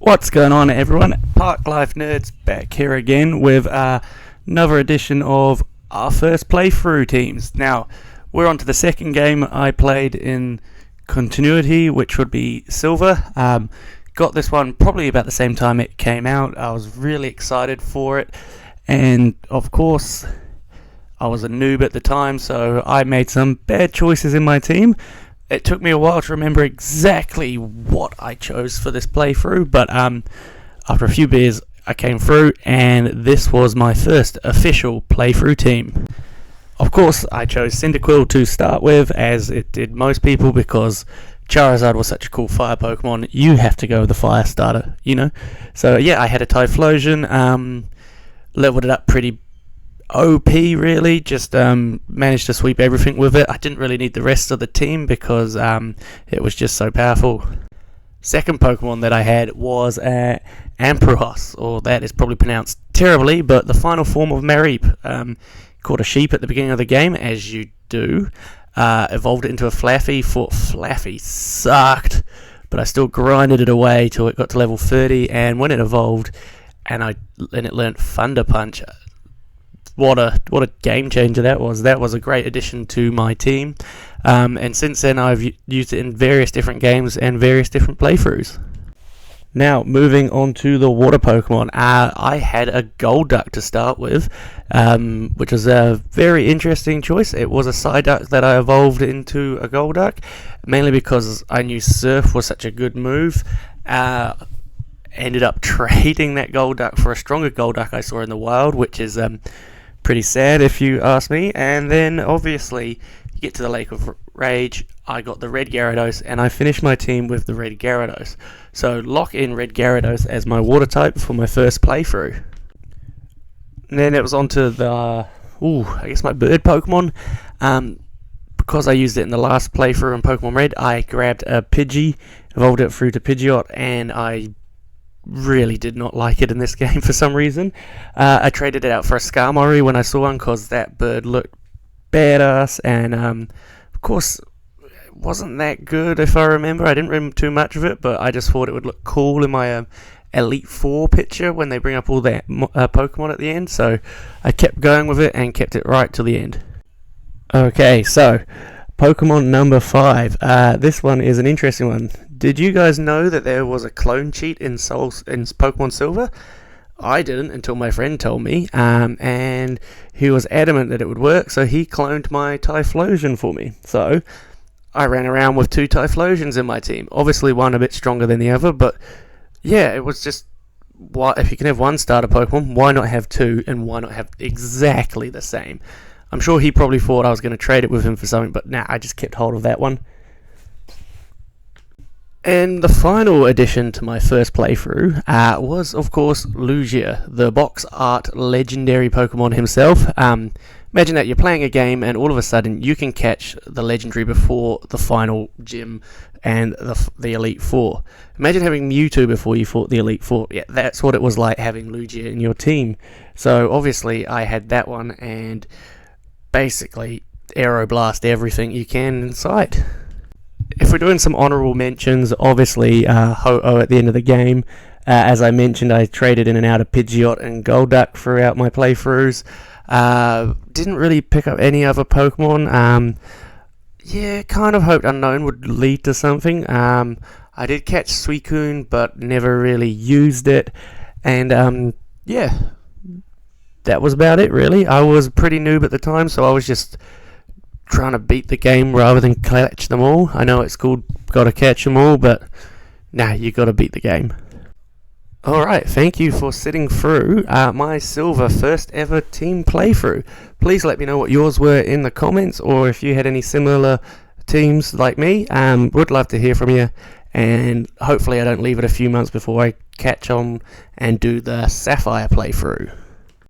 What's going on, everyone? Park Life Nerds back here again with another edition of our first playthrough teams. Now, we're on to the second game I played in continuity, which would be Silver. Got this one probably about the same time it came out. I was really excited for it, and of course, I was a noob at the time, so I made some bad choices in my team. It took me a while to remember exactly what I chose for this playthrough, but after a few beers I came through, and this was my first official playthrough team. Of course, I chose Cyndaquil to start with, as it did most people, because Charizard was such a cool fire Pokemon. You have to go with the fire starter, you know? So yeah, I had a Typhlosion, leveled it up pretty OP, really. Just managed to sweep everything with it. I didn't really need the rest of the team because it was just so powerful. Second Pokemon that I had was Ampharos, or that is probably pronounced terribly, but the final form of Mareep. Caught a sheep at the beginning of the game, as you do. Evolved it into a Flaffy. Thought Flaffy sucked, but I still grinded it away till it got to level 30, and when it evolved and it learnt Thunder Punch, what a game changer that was. That was a great addition to my team, and since then I've used it in various different games and various different playthroughs. Now, moving on to the water Pokemon, I had a Golduck to start with, which was a very interesting choice. It was a Psyduck that I evolved into a Golduck, mainly because I knew Surf was such a good move. Ended up trading that Golduck for a stronger Golduck I saw in the wild, which is pretty sad if you ask me. And then obviously you get to the Lake of Rage, I got the Red Gyarados, and I finished my team with the Red Gyarados. So lock in Red Gyarados as my water type for my first playthrough. And then it was on to the I guess my bird Pokemon. Because I used it in the last playthrough in Pokemon Red, I grabbed a Pidgey, evolved it through to Pidgeot, and I really did not like it in this game for some reason. I traded it out for a Skarmory when I saw one, because that bird looked badass, and of course it wasn't that good if I remember. I didn't remember too much of it, but I just thought it would look cool in my Elite Four picture when they bring up all that Pokemon at the end, so I kept going with it and kept it right till the end. Okay, so Pokemon number 5. This one is an interesting one. Did you guys know that there was a clone cheat in Pokemon Silver? I didn't until my friend told me, and he was adamant that it would work, so he cloned my Typhlosion for me. So I ran around with 2 Typhlosions in my team. Obviously one a bit stronger than the other, but yeah, it was just, if you can have one starter Pokemon, why not have 2, and why not have exactly the same? I'm sure he probably thought I was going to trade it with him for something, but nah, I just kept hold of that one. And the final addition to my first playthrough was, of course, Lugia, the box art legendary Pokemon himself. Imagine that you're playing a game and all of a sudden you can catch the legendary before the final gym and the Elite Four. Imagine having Mewtwo before you fought the Elite Four. Yeah, that's what it was like having Lugia in your team. So obviously I had that one, and basically Aeroblast everything you can in sight. If we're doing some honourable mentions, obviously Ho-Oh at the end of the game. As I mentioned, I traded in and out of Pidgeot and Golduck throughout my playthroughs. Didn't really pick up any other Pokemon. Yeah, kind of hoped Unknown would lead to something. I did catch Suicune, but never really used it. And yeah, that was about it, really. I was pretty noob at the time, so I was just trying to beat the game rather than catch them all. I know it's called gotta catch them all, but nah, you gotta beat the game. Alright, thank you for sitting through my Silver first ever team playthrough. Please let me know what yours were in the comments, or if you had any similar teams like me. Would love to hear from you, and hopefully I don't leave it a few months before I catch on and do the Sapphire playthrough.